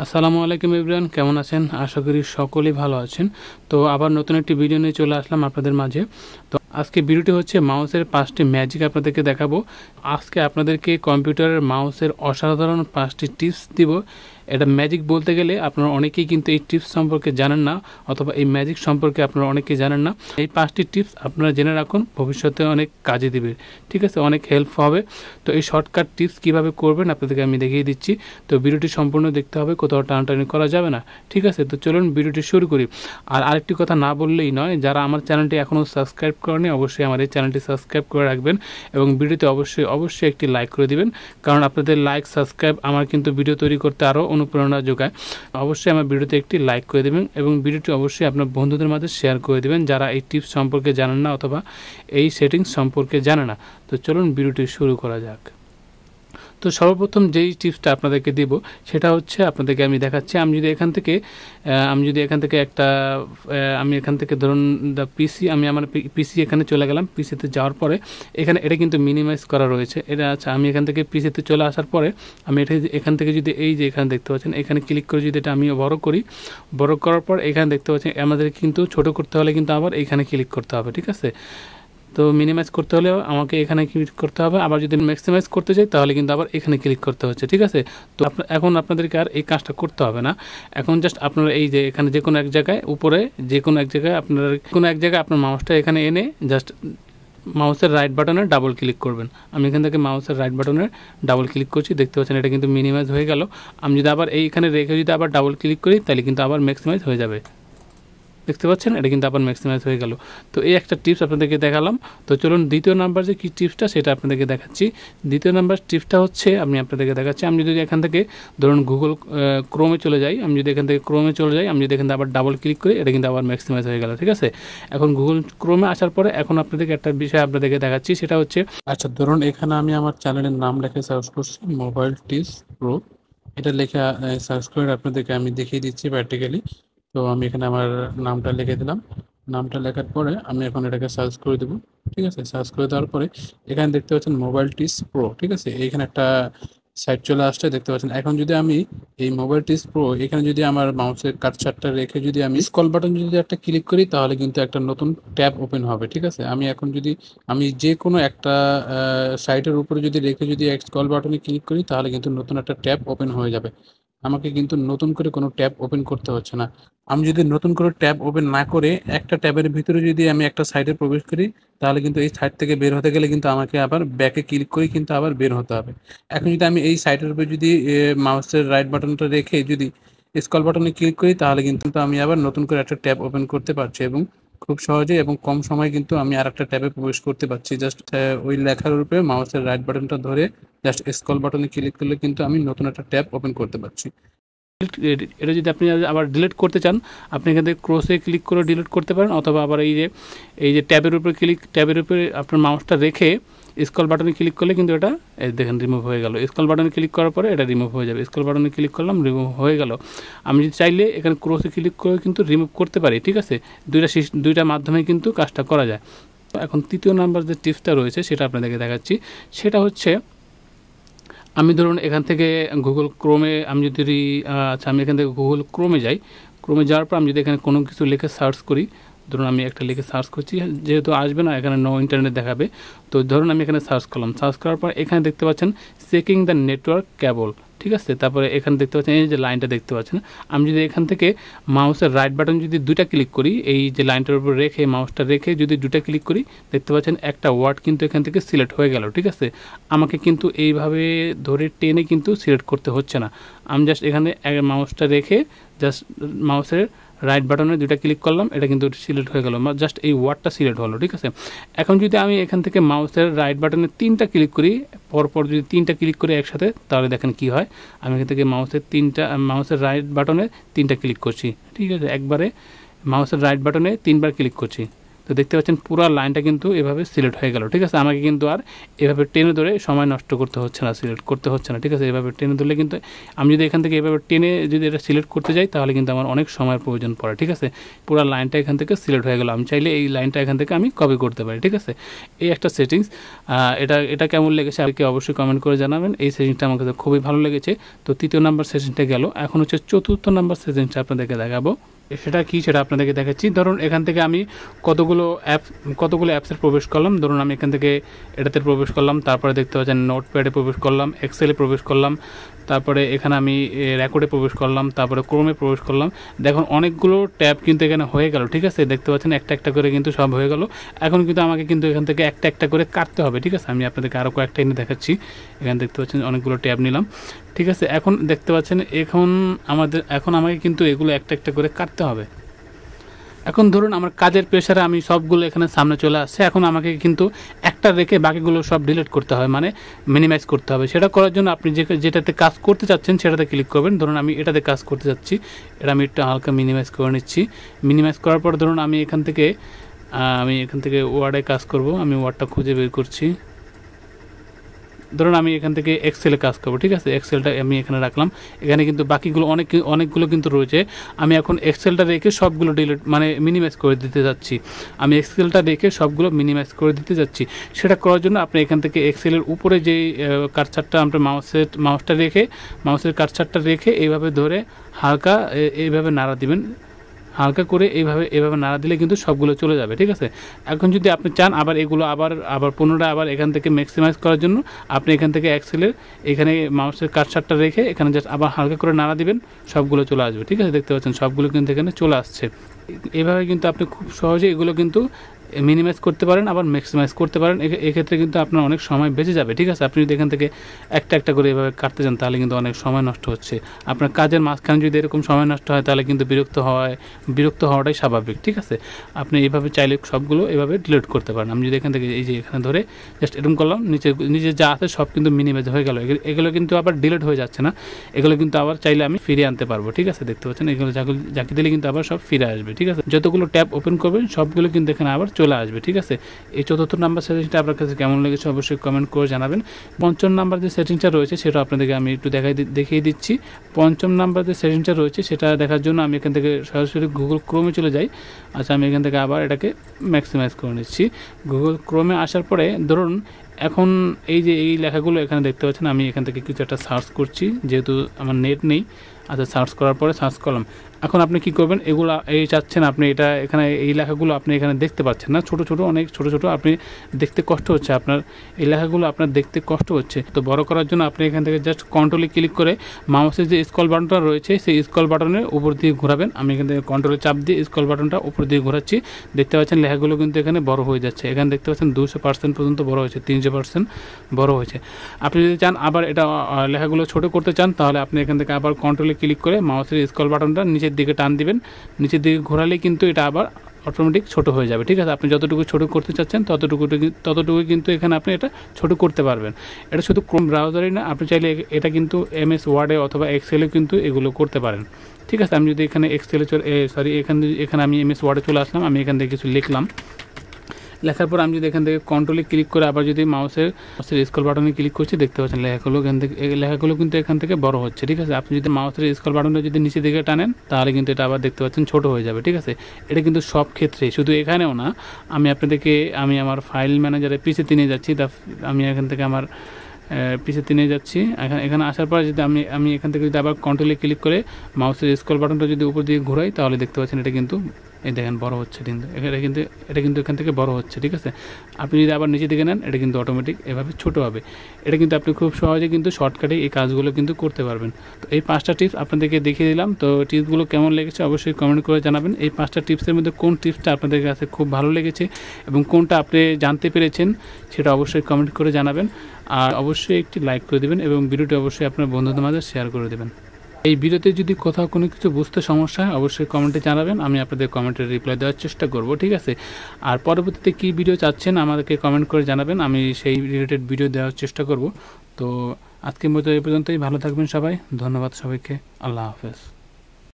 আসসালামু আলাইকুম এভরিওয়ান, কেমন আছেন? আশা করি সকলেই ভালো আছেন। তো আবার নতুন একটি ভিডিও নিয়ে চলে আসলাম আপনাদের মাঝে। তো আজকে ভিডিওটি হচ্ছে মাউসের 5টি ম্যাজিক আপনাদেরকে দেখাবো। আজকে আপনাদেরকে কম্পিউটারের মাউসের অসাধারণ 5টি টিপস দিব। এটা ম্যাজিক বলতে গেলে আপনারা অনেকেই কিন্তু এই টিপস সম্পর্কে জানেন না, অথবা এই ম্যাজিক সম্পর্কে আপনারা অনেকেই জানেন না। এই 5টি টিপস আপনারা জেনে রাখুন, ভবিষ্যতে অনেক কাজে দিবে, ঠিক আছে, অনেক হেল্প হবে। তো এই শর্টকাট টিপস কিভাবে করবেন আপনাদেরকে আমি দেখিয়ে দিচ্ছি। তো ভিডিওটি সম্পূর্ণ দেখতে হবে, কোথাও টানাটানি করা যাবে না, ঠিক আছে? তো চলুন ভিডিওটি শুরু করি। আর আরেকটি কথা না বললেই নয়, যারা আমার চ্যানেলটি এখনও সাবস্ক্রাইব করেনি অবশ্যই আমার এই চ্যানেলটি সাবস্ক্রাইব করে রাখবেন এবং ভিডিওতে অবশ্যই একটি লাইক করে দিবেন, কারণ আপনাদের লাইক সাবস্ক্রাইব আমার কিন্তু ভিডিও তৈরি করতে আরও অনুপ্রেরণা যোগায়। অবশ্যই আমার ভিডিওতে একটি লাইক করে দেবেন এবং ভিডিওটি অবশ্যই আপনার বন্ধুদের মাঝে শেয়ার করে দেবেন যারা এই টিপস সম্পর্কে জানেন না অথবা এই সেটিংস সম্পর্কে জানে না। তো চলুন ভিডিওটি শুরু করা যাক। তো সর্বপ্রথম যেই টিপসটা আপনাদেরকে দিব সেটা হচ্ছে, আপনাদেরকে আমি দেখাচ্ছি। আমি যদি এখান থেকে একটা আমি এখান থেকে ধরুন আমি আমার পিসি এখানে চলে গেলাম। পিসিতে যাওয়ার পরে এটা কিন্তু মিনিমাইজ করা রয়েছে। এটা আচ্ছা, আমি এখান থেকে পিসিতে চলে আসার পরে আমি এখান থেকে যদি এই যে এখানে দেখতে পাচ্ছেন, এখানে ক্লিক করে যদি এটা আমি বড় করার পর এখানে দেখতে পাচ্ছেন আমাদের কিন্তু ছোট করতে হলে কিন্তু আবার এইখানে ক্লিক করতে হবে, ঠিক আছে? তো মিনিমাইজ করতে হলেও আমাকে এখানে ক্লিক করতে হবে, আবার যদি ম্যাক্সিমাইজ করতে চাই তাহলে কিন্তু আবার এখানে ক্লিক করতে হচ্ছে, ঠিক আছে? তো এখন আপনাদেরকে আর এই কাজটা করতে হবে না। এখন জাস্ট আপনারা এই যে এখানে যে কোনো এক জায়গায় উপরে আপনার মাউসটা এখানে এনে জাস্ট মাউসের রাইট বাটনে ডাবল ক্লিক করবেন। আমি এখান থেকে মাউসের রাইট বাটনে ডাবল ক্লিক করছি, দেখতে পাচ্ছেন এটা কিন্তু মিনিমাইজ হয়ে গেল। আমি যদি আবার এইখানে রেখে যদি আবার ডাবল ক্লিক করি তাহলে কিন্তু আবার ম্যাক্সিমাইজ হয়ে যাবে, দেখতে পাচ্ছেন এটা কিন্তু আবার ম্যাক্সিমাইজ হয়ে গেল। তো এই একটা টিপস আপনাদেরকে দেখালাম। তো চলুন দ্বিতীয় নাম্বার যে কী টিপসটা সেটা আপনাদেরকে দেখাচ্ছি। দ্বিতীয় নাম্বার টিপসটা হচ্ছে, আমি আপনাদেরকে দেখাচ্ছি, আমি যদি এখান থেকে ধরুন গুগল ক্রোমে চলে যাই, আমি যদি এখান থেকে আবার ডাবল ক্লিক করি, এটা কিন্তু আবার ম্যাক্সিমাইজ হয়ে গেল, ঠিক আছে? এখন গুগল ক্রোমে আসার পরে এখন আপনাদেরকে একটা বিষয় আপনাদেরকে দেখাচ্ছি, সেটা হচ্ছে, আচ্ছা ধরুন এখানে আমি আমার চ্যানেলের নাম লিখে সার্চ করছি, মোবাইল টিপস প্রো। এটা লেখা সার্চ করে আপনাদেরকে আমি দেখিয়ে দিচ্ছি প্র্যাকটিক্যালি। তো আমি এখানে আমার নামটা লিখে দিলাম। নামটা লেখার পরে আমি এখন এটাকে সার্চ করে দেবো, ঠিক আছে? সার্চ করে দেওয়ার পরে এখানে দেখতে পাচ্ছেন মোবাইল টিপস প্রো, ঠিক আছে? এইখানে একটা সাইট চলে আসছে, দেখতে পাচ্ছেন। এখন যদি আমি এই মোবাইল টিপস প্রো এখানে যদি আমার মাউসের কার্সারটা রেখে যদি আমি স্ক্রল বাটন যদি একটা ক্লিক করি তাহলে কিন্তু একটা নতুন ট্যাব ওপেন হবে, ঠিক আছে? আমি যে কোনো একটা সাইটের উপরে যদি রেখে যদি স্ক্রল বাটনে ক্লিক করি তাহলে কিন্তু নতুন একটা ট্যাব ওপেন হয়ে যাবে। আমাকে কিন্তু নতুন করে কোনো ট্যাব ওপেন করতে হচ্ছে না। আমি যদি নতুন করে ট্যাব ওপেন না করে একটা ট্যাবের ভিতরে যদি আমি একটা সাইটে প্রবেশ করি তাহলে কিন্তু এই সাইট থেকে বের হতে গেলে কিন্তু আমাকে আবার ব্যাকে ক্লিক করে কিন্তু আবার বের হতে হবে। এখন যদি আমি এই সাইটের উপরে যদি মাউসের রাইট বাটনটা রেখে যদি স্ক্রল বাটনে ক্লিক করি তাহলে কিন্তু আমি আবার নতুন করে একটা ট্যাব ওপেন করতে পারছি এবং খুব সহজে এবং কম সময়ে কিন্তু আমি আর একটা ট্যাবে প্রবেশ করতে পারছি। জাস্ট ওই লেখার উপরে মাউসের রাইট বাটনটা ধরে জাস্ট স্ক্রল বাটনে ক্লিক করলে কিন্তু আমি নতুন একটা ট্যাব ওপেন করতে পারছি। এটা যদি আপনি আবার ডিলিট করতে চান, আপনি এখান থেকে ক্রসে ক্লিক করে ডিলিট করতে পারেন, অথবা আবার এই যে ট্যাবের উপরে আপনার মাউসটা রেখে স্ক্রল বাটনে ক্লিক করলে কিন্তু এটা দেখেন রিমুভ হয়ে গেল। স্ক্রল বাটনে ক্লিক করার পরে এটা রিমুভ হয়ে যাবে। স্ক্রল বাটনে ক্লিক করলাম, রিমুভ হয়ে গেল। আমি যদি চাইলে এখানে ক্রসে ক্লিক করে কিন্তু রিমুভ করতে পারি, ঠিক আছে? দুইটা মাধ্যমে কিন্তু কাজটা করা যায়। এখন তৃতীয় নাম্বার যে টিপসটা রয়েছে সেটা আপনাদেরকে দেখাচ্ছি। সেটা হচ্ছে, আমি ধরুন এখান থেকে গুগল ক্রোমে আমি এখান থেকে গুগল ক্রোমে যাই। ক্রোমে যাওয়ার পর আমি যদি এখানে কোনো কিছু লিখে সার্চ করি, ধরুন আমি একটা লিখে সার্চ করছি, যেহেতু আসবে না এখানে নো ইন্টারনেট দেখাবে। তো ধরুন আমি এখানে সার্চ করলাম, সার্চ করার পর এখানে দেখতে পাচ্ছেন চেকিং দ্য নেটওয়ার্ক কেবল, ঠিক আছে? তারপরে এখানে দেখতে পাচ্ছেন এই যে লাইনটা দেখতে পাচ্ছেন। আমি যদি এখান থেকে মাউসের রাইট বাটন যদি দুইটা ক্লিক করি, এই যে লাইনটার উপর রেখে মাউসটা রেখে যদি দুটা ক্লিক করি, দেখতে পাচ্ছেন একটা ওয়ার্ড কিন্তু এখান থেকে সিলেক্ট হয়ে গেল, ঠিক আছে? আমাকে কিন্তু এইভাবে ধরে টেনে কিন্তু সিলেক্ট করতে হচ্ছে না। আমি জাস্ট এখানে মাউসটা রেখে জাস্ট মাউসের রাইট বাটনে দুইটা ক্লিক করলাম, এটা কিন্তু সিলেক্ট হয়ে গেল, জাস্ট এই ওয়ার্ডটা সিলেক্ট হলো, ঠিক আছে? এখন যদি আমি এখান থেকে মাউসের রাইট বাটনে 3টা ক্লিক করি, পরপর যদি 3টা ক্লিক করি একসাথে, তাহলে দেখেন কি হয়। আমি এখান থেকে মাউসের রাইট বাটনে 3টা ক্লিক করছি, ঠিক আছে? একবারে মাউসের রাইট বাটনে 3বার ক্লিক করছি, তো দেখতে পাচ্ছেন পুরো লাইনটা কিন্তু এভাবে সিলেক্ট হয়ে গেল। ঠিক আছে, আমাকে কিন্তু আর এভাবে টেনে ধরে সময় নষ্ট করতে হচ্ছে না, সিলেক্ট করতে হচ্ছে না। ঠিক আছে, এভাবে টেনে ধরলে কিন্তু আমি যদি এখান থেকে এভাবে টেনে যদি এটা সিলেক্ট করতে যাই তাহলে কিন্তু আমার অনেক সময়ের প্রয়োজন পড়ে। ঠিক আছে, পুরো লাইনটা এখান থেকে সিলেক্ট হয়ে গেল, আমি চাইলে এই লাইনটা এখান থেকে আমি কপি করতে পারি। ঠিক আছে, এই একটা সেটিংস। এটা কেমন লেগেছে আপনি অবশ্যই কমেন্ট করে জানাবেন। এই সেটিংসটা আমার কাছে খুবই ভালো লেগেছে। তো তৃতীয় নাম্বার সেটিংসটা গেল, এখন হচ্ছে চতুর্থ নাম্বার সেটিংসটা আপনাদেরকে দেখাবো। সেটা কি সেটা আপনাদেরকে দেখাচ্ছি। ধরুন এখান থেকে আমি কতগুলো অ্যাপসে প্রবেশ করলাম। ধরুন আমি এখান থেকে এটাতে প্রবেশ করলাম, তারপরে দেখতে পাচ্ছেন নোটপ্যাডে প্রবেশ করলাম, এক্সেলে প্রবেশ করলাম, তারপরে এখানে আমি রেকর্ডে প্রবেশ করলাম, তারপরে ক্রোমে প্রবেশ করলাম। দেখুন অনেকগুলো ট্যাব কিন্তু এখানে হয়ে গেল। ঠিক আছে, দেখতে পাচ্ছেন একটা একটা করে কিন্তু সব হয়ে গেল। এখন কিন্তু আমাকে কিন্তু এখান থেকে একটা একটা করে কাটতে হবে। ঠিক আছে, আমি আপনাদেরকে আরও কয়েকটা এনে দেখাচ্ছি। এখানে দেখতে পাচ্ছেন অনেকগুলো ট্যাব নিলাম। ঠিক আছে, এখন দেখতে পাচ্ছেন এখন আমাকে কিন্তু এগুলো একটা একটা করে কাটতে হবে। এখন ধরুন আমার কাজের প্রেশারে আমি সবগুলো এখানে সামনে চলে আসছে। এখন আমাকে কিন্তু একটা রেখে বাকিগুলো সব ডিলিট করতে হয়, মানে মিনিমাইজ করতে হবে। সেটা করার জন্য আপনি যেটাতে কাজ করতে চাচ্ছেন সেটাতে ক্লিক করবেন। ধরুন আমি এটাতে কাজ করতে চাচ্ছি, এটা আমি একটু হালকা মিনিমাইজ করে নিচ্ছি। মিনিমাইজ করার পর ধরুন আমি এখান থেকে ওয়ার্ডে কাজ করব। আমি ওয়ার্ডটা খুঁজে বের করছি। ধরুন আমি এখান থেকে এক্সেলে কাজ করবো। ঠিক আছে, এক্সেলটা আমি এখানে রাখলাম। এখানে কিন্তু বাকিগুলো অনেকগুলো কিন্তু রয়েছে। আমি এখন এক্সেলটা রেখে সবগুলো ডিলিট মানে মিনিমাইজ করে দিতে যাচ্ছি। আমি এক্সেলটা রেখে সবগুলো মিনিমাইজ করে দিতে যাচ্ছি। সেটা করার জন্য আপনি এখান থেকে এক্সেলের উপরে যে কার্সারটা আমরা মাউসের কার্সারটা রেখে এইভাবে ধরে হালকা এইভাবে নাড়া দিবেন। হালকা করে এইভাবে নাড়া দিলে কিন্তু সবগুলো চলে যাবে। ঠিক আছে, এখন যদি আপনি চান আবার এগুলো আবার পুনরায় আবার এখান থেকে ম্যাক্সিমাইজ করার জন্য আপনি এখান থেকে এক্সেলের এখানে মাউসের কার্সারটা রেখে এখানে জাস্ট আবার হালকা করে নাড়া দিবেন, সবগুলো চলে আসবে। ঠিক আছে, দেখতে পাচ্ছেন সবগুলো কিন্তু এখানে চলে আসছে। এভাবে কিন্তু আপনি খুব সহজে এগুলো কিন্তু মিনিমাইজ করতে পারেন, আবার ম্যাক্সিমাইজ করতে পারেন। এক্ষেত্রে কিন্তু আপনার অনেক সময় বেঁচে যাবে। ঠিক আছে, আপনি যদি এখান থেকে একটা একটা করে এভাবে কাটতে যান তাহলে কিন্তু অনেক সময় নষ্ট হচ্ছে। আপনার কাজের মাঝখানে যদি এরকম সময় নষ্ট হয় তাহলে কিন্তু বিরক্ত হওয়াটাই স্বাভাবিক। ঠিক আছে, আপনি এইভাবে চাইলে সবগুলো এভাবে ডিলিট করতে পারেন। আমি যদি এখান থেকে এই যে এখানে ধরে জাস্ট এরকম করলাম, নিচে যা আছে সব কিন্তু মিনিমাইজ হয়ে গেল। এগুলো কিন্তু আবার ডিলিট হয়ে যাচ্ছে না, এগুলো কিন্তু আবার চাইলে আমি ফিরিয়ে আনতে পারবো। ঠিক আছে, দেখতে পাচ্ছেন এগুলো যাকে দিলে কিন্তু আবার সব ফিরে আসবে। ঠিক আছে, যতগুলো ট্যাব ওপেন করবেন সবগুলো কিন্তু এখানে আবার চলে আসবে। ঠিক আছে, এই চতুর্থ নাম্বার সেটিংসটা আপনার কাছে কেমন লেগেছে অবশ্যই কমেন্ট করে জানাবেন। পঞ্চম নাম্বার যে সেটিংসটা রয়েছে সেটা আপনাদেরকে আমি একটু দেখিয়ে দিচ্ছি। পঞ্চম নাম্বার যে সেটিংসটা রয়েছে সেটা দেখার জন্য আমি এখান থেকে সরাসরি গুগল ক্রোমে চলে যাই। আচ্ছা, আমি এখান থেকে আবার এটাকে ম্যাক্সিমাইজ করে নিচ্ছি। গুগল ক্রোমে আসার পরে ধরুন এখন এই লেখাগুলো এখানে দেখতে পাচ্ছেন, আমি এখান থেকে কিছু একটা সার্চ করছি, যেহেতু আমার নেট নেই। আচ্ছা, সার্চ করার পরে সার্চ করলাম। এখন আপনি কি করবেন, এগুলো চাচ্ছেন আপনি এখানে এই লেখাগুলো আপনি এখানে দেখতে পাচ্ছেন না, অনেক ছোট আপনি দেখতে কষ্ট হচ্ছে, আপনার এই লেখাগুলো আপনার দেখতে কষ্ট হচ্ছে। তো বড় করার জন্য আপনি এখান থেকে জাস্ট কন্ট্রোলে ক্লিক করে মাউসের যে স্ক্রল বাটনটা রয়েছে সেই স্ক্রল বাটনের উপর দিয়ে ঘোরাবেন। আমি এখান থেকে কন্ট্রোলে চাপ দিয়ে স্ক্রল বাটনটা উপর দিয়ে ঘোরাচ্ছি। দেখতে পাচ্ছেন লেখাগুলো কিন্তু এখানে বড় হয়ে যাচ্ছে। এখানে দেখতে পাচ্ছেন 200% পর্যন্ত বড় হয়েছে, 300% বড় হয়েছে। আপনি যদি চান আবার এটা লেখাগুলো ছোট করতে চান তাহলে আপনি এখান থেকে আবার কন্ট্রোলে ক্লিক করে মাউসের স্ক্রল বাটনটা নিচের দিকে টান দিবেন। নিচের দিকে ঘোরালেই কিন্তু এটা আবার অটোমেটিক ছোট হয়ে যাবে। ঠিক আছে, আপনি যতটুকু ছোট করতে চাচ্ছেন ততটুকু কিন্তু এখানে আপনি এটা ছোট করতে পারবেন। এটা শুধু ক্রোম ব্রাউজারই না, আপনি চাইলে এটা কিন্তু MS ওয়ার্ডে অথবা এক্সেলে কিন্তু এগুলো করতে পারেন। ঠিক আছে, আমি যদি এখানে এখানে আমি MS ওয়ার্ডে চলে আসলাম, আমি এখান থেকে কিছু লিখলাম। লেখার পর আমি যদি এখান থেকে কন্ট্রোলে ক্লিক করে আবার যদি মাউসের স্ক্রল বাটনে ক্লিক করছি, দেখতে পাচ্ছেন লেখাগুলো কিন্তু এখান থেকে বড় হচ্ছে। ঠিক আছে, আপনি যদি মাউসের স্ক্রল বাটনটা যদি নিচে দিকে টানেন তাহলে কিন্তু এটা আবার দেখতে পাচ্ছেন ছোট হয়ে যাবে। ঠিক আছে, এটা কিন্তু সব ক্ষেত্রে, শুধু এখানেও না। আমি আপনাদেরকে আমার ফাইল ম্যানেজারে পিসিতে নিয়ে যাচ্ছি। আমি এখান থেকে আমার পিসিতে নিয়ে যাচ্ছি। এখানে আসার পর যদি আমি এখান থেকে যদি আবার কন্ট্রোলে ক্লিক করে মাউসের স্ক্রল বাটনটা যদি উপর দিকে ঘোরাই তাহলে দেখতে পাচ্ছেন এটা কিন্তু এই দেখেন বড় হচ্ছে, কিন্তু এটা কিন্তু এখান থেকে বড় হচ্ছে। ঠিক আছে, আপনি যদি আবার নিচে দিকে নেন এটা কিন্তু অটোমেটিক এভাবে ছোট হবে। এটা কিন্তু আপনি খুব সহজে কিন্তু শর্টকাটে এই কাজগুলো কিন্তু করতে পারবেন। তো এই 5টা টিপস আপনাদেরকে দেখিয়ে দিলাম। তো টিপসগুলো কেমন লেগেছে অবশ্যই কমেন্ট করে জানাবেন। এই 5টা টিপসের মধ্যে কোন টিপসটা আপনাদের কাছে খুব ভালো লেগেছে এবং কোনটা আপনি জানতে পেরেছেন সেটা অবশ্যই কমেন্ট করে জানাবেন। আর অবশ্যই একটি লাইক করে দেবেন এবং ভিডিওটি অবশ্যই আপনার বন্ধুদের মাঝে শেয়ার করে দেবেন। এই ভিডিওতে যদি কোথাও কোনো কিছু বুঝতে সমস্যা হয় অবশ্যই কমেন্টে জানাবেন, আমি আপনাদের কমেন্টের রিপ্লাই দেওয়ার চেষ্টা করব। ঠিক আছে, আর পরবর্তীতে কী ভিডিও চাচ্ছেন আমাদেরকে কমেন্ট করে জানাবেন, আমি সেই রিলেটেড ভিডিও দেওয়ার চেষ্টা করব। তো আজকের মতো এই পর্যন্তই, ভালো থাকবেন সবাই, ধন্যবাদ সবাইকে, আল্লাহ হাফেজ।